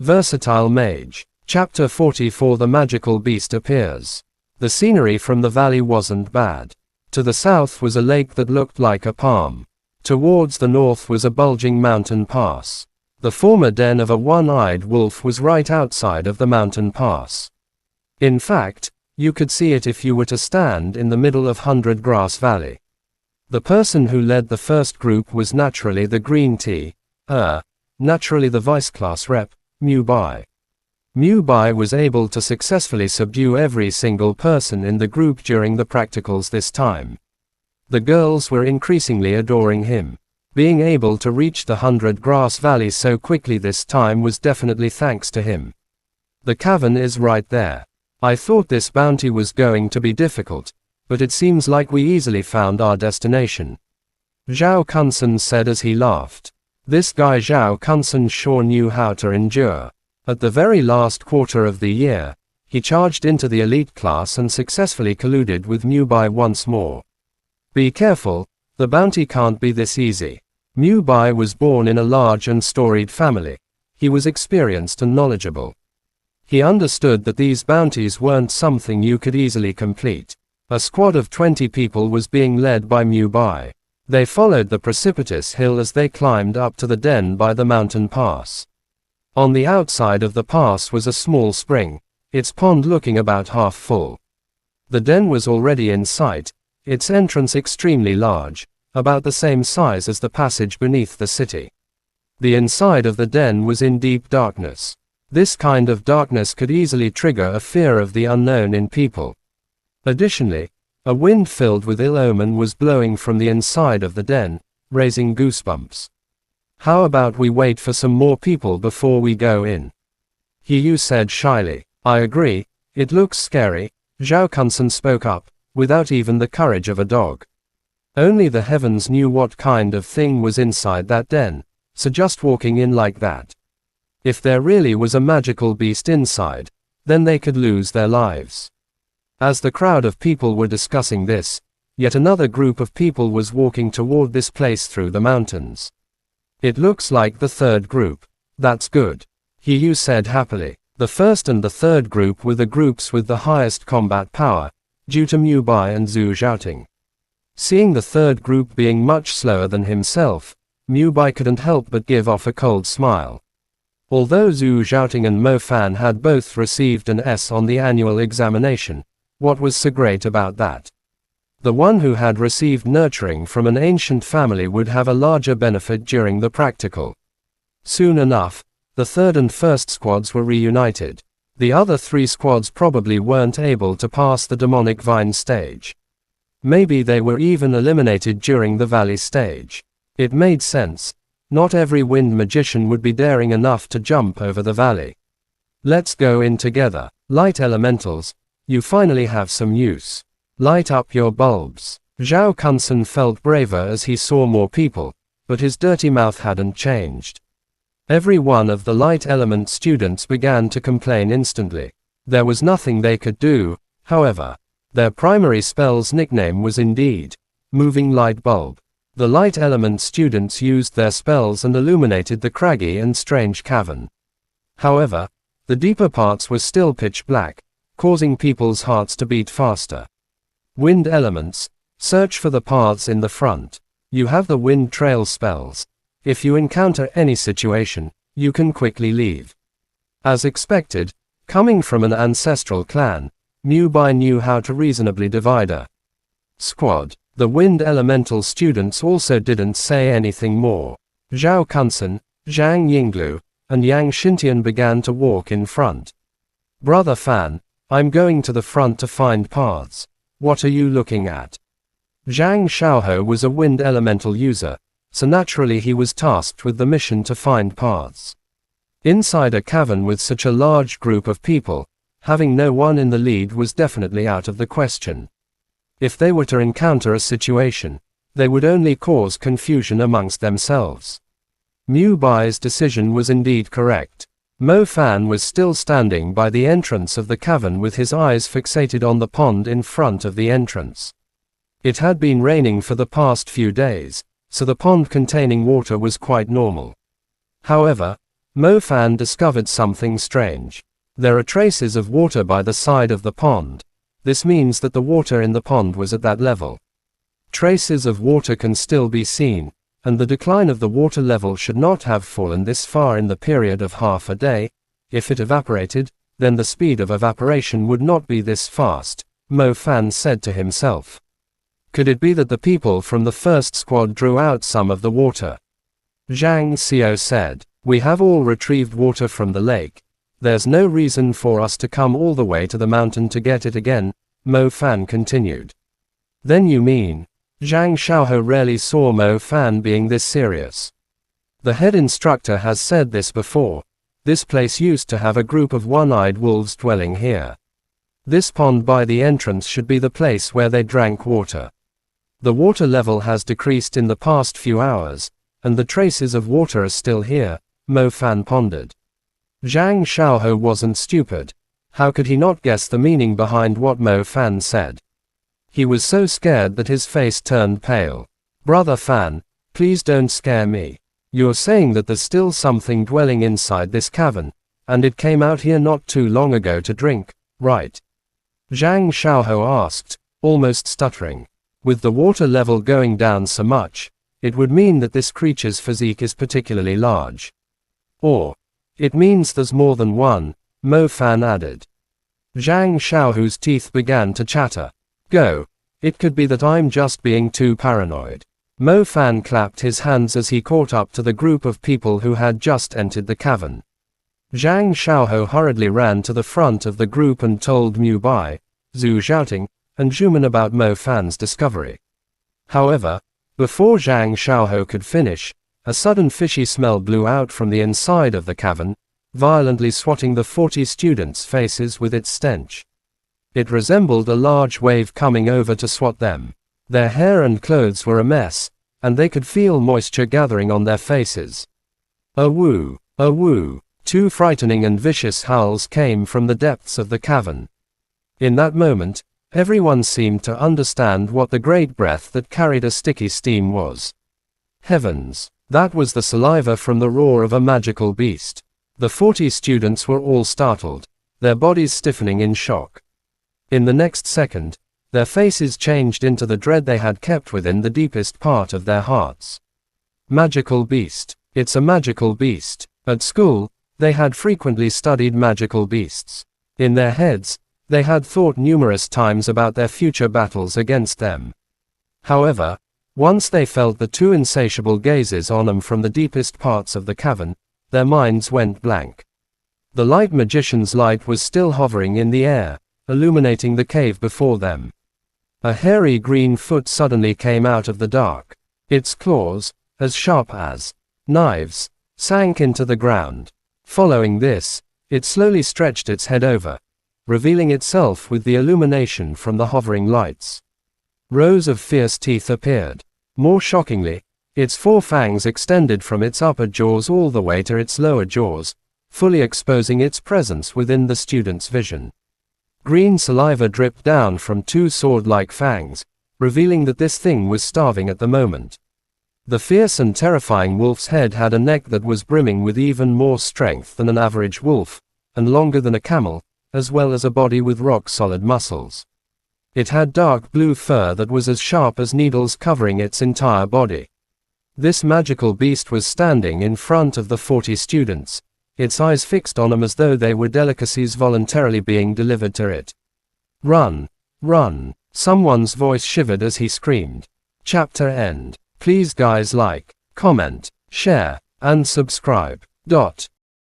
Versatile Mage. Chapter 44. The magical beast appears. The scenery from the valley wasn't bad. To the south was a lake that looked like a palm. Towards the north was a bulging mountain pass. The former den of a one-eyed wolf was right outside of the mountain pass. In fact, you could see it if you were to stand in the middle of Hundred Grass Valley. The person who led the first group was naturally the green tea, naturally the vice-class rep, Mage. Mage was able to successfully subdue every single person in the group during the practicals this time. The girls were increasingly adoring him. Being able to reach the Hundred Grass Valley so quickly this time was definitely thanks to him. The cavern is right there. I thought this bounty was going to be difficult, but it seems like we easily found our destination. Zhao Kunsen said as he laughed. This guy Zhao Kunsen sure knew how to endure. At the very last quarter of the year, he charged into the elite class and successfully colluded with Mage once more. Be careful, the bounty can't be this easy. Mage was born in a large and storied family. He was experienced and knowledgeable. He understood that these bounties weren't something you could easily complete. A squad of 20 people was being led by Mage. They followed the precipitous hill as they climbed up to the den by the mountain pass. On the outside of the pass was a small spring, its pond looking about half full. The den was already in sight, its entrance extremely large, about the same size as the passage beneath the city. The inside of the den was in deep darkness. This kind of darkness could easily trigger a fear of the unknown in people. Additionally, a wind filled with ill omen was blowing from the inside of the den, raising goosebumps. How about we wait for some more people before we go in? Hiyu said shyly. I agree, it looks scary, Zhao Kunsen spoke up, without even the courage of a dog. Only the heavens knew what kind of thing was inside that den, so just walking in like that. If there really was a magical beast inside, then they could lose their lives. As the crowd of people were discussing this, yet another group of people was walking toward this place through the mountains. It looks like the third group. That's good, Hiyu said happily. The first and the third group were the groups with the highest combat power, due to Mage and Zhu Zhaoting. Seeing the third group being much slower than himself, Mage couldn't help but give off a cold smile. Although Zhu Zhaoting and Mo Fan had both received an S on the annual examination, what was so great about that? The one who had received nurturing from an ancient family would have a larger benefit during the practical. Soon enough, the third and first squads were reunited. The other three squads probably weren't able to pass the demonic vine stage. Maybe they were even eliminated during the valley stage. It made sense. Not every wind magician would be daring enough to jump over the valley. Let's go in together. Light elementals, you finally have some use. Light up your bulbs. Zhao Kunsen felt braver as he saw more people, but his dirty mouth hadn't changed. Every one of the light element students began to complain instantly. There was nothing they could do, however. Their primary spell's nickname was indeed Moving Light Bulb. The light element students used their spells and illuminated the craggy and strange cavern. However, the deeper parts were still pitch black, causing people's hearts to beat faster. Wind elements, search for the paths in the front. You have the wind trail spells. If you encounter any situation, you can quickly leave. As expected, coming from an ancestral clan, Mage knew how to reasonably divide a squad. The wind elemental students also didn't say anything more. Zhao Kunsen, Zhang Yinglu, and Yang Xintian began to walk in front. Brother Fan, I'm going to the front to find paths. What are you looking at? Zhang Xiaohe was a wind elemental user, so naturally he was tasked with the mission to find paths. Inside a cavern with such a large group of people, having no one in the lead was definitely out of the question. If they were to encounter a situation, they would only cause confusion amongst themselves. Mage's decision was indeed correct. Mo Fan was still standing by the entrance of the cavern with his eyes fixated on the pond in front of the entrance. It had been raining for the past few days, so the pond containing water was quite normal. However, Mo Fan discovered something strange. There are traces of water by the side of the pond. This means that the water in the pond was at that level. Traces of water can still be seen, and the decline of the water level should not have fallen this far in the period of half a day. If it evaporated, then the speed of evaporation would not be this fast, Mo Fan said to himself. Could it be that the people from the first squad drew out some of the water? Zhang Xiao said, "We have all retrieved water from the lake. There's no reason for us to come all the way to the mountain to get it again," Mo Fan continued. Then you mean? Zhang Xiaohe rarely saw Mo Fan being this serious. The head instructor has said this before. This place used to have a group of one-eyed wolves dwelling here. This pond by the entrance should be the place where they drank water. The water level has decreased in the past few hours, and the traces of water are still here, Mo Fan pondered. Zhang Xiaohe wasn't stupid. How could he not guess the meaning behind what Mo Fan said? He was so scared that his face turned pale. "Brother Fan, please don't scare me. You're saying that there's still something dwelling inside this cavern, and it came out here not too long ago to drink, right?" Zhang Xiaohe asked, almost stuttering. With the water level going down so much, it would mean that this creature's physique is particularly large. Or, it means there's more than one, Mo Fan added. Zhang Xiaohu's teeth began to chatter. Go. It could be that I'm just being too paranoid. Mo Fan clapped his hands as he caught up to the group of people who had just entered the cavern. Zhang Xiaohe hurriedly ran to the front of the group and told Mu Bai, Zhu Xiaoting, and Zhuman about Mo Fan's discovery. However, before Zhang Xiaohe could finish, a sudden fishy smell blew out from the inside of the cavern, violently swatting the 40 students' faces with its stench. It resembled a large wave coming over to swat them. Their hair and clothes were a mess, and they could feel moisture gathering on their faces. A woo, a woo. Two frightening and vicious howls came from the depths of the cavern. In that moment, everyone seemed to understand what the great breath that carried a sticky steam was. Heavens! That was the saliva from the roar of a magical beast. The 40 students were all startled, their bodies stiffening in shock. In the next second, their faces changed into the dread they had kept within the deepest part of their hearts. Magical beast. It's a magical beast. At school, they had frequently studied magical beasts. In their heads, they had thought numerous times about their future battles against them. However, once they felt the two insatiable gazes on them from the deepest parts of the cavern, their minds went blank. The light magician's light was still hovering in the air, illuminating the cave before them. A hairy green foot suddenly came out of the dark. Its claws, as sharp as knives, sank into the ground. Following this, it slowly stretched its head over, revealing itself with the illumination from the hovering lights. Rows of fierce teeth appeared. More shockingly, its 4 fangs extended from its upper jaws all the way to its lower jaws, fully exposing its presence within the student's vision. Green saliva dripped down from 2 sword-like fangs, revealing that this thing was starving at the moment. The fierce and terrifying wolf's head had a neck that was brimming with even more strength than an average wolf, and longer than a camel, as well as a body with rock-solid muscles. It had dark blue fur that was as sharp as needles covering its entire body. This magical beast was standing in front of the 40 students, its eyes fixed on them as though they were delicacies voluntarily being delivered to it. Run! Run! Someone's voice shivered as he screamed. Chapter end. Please guys like, comment, share, and subscribe.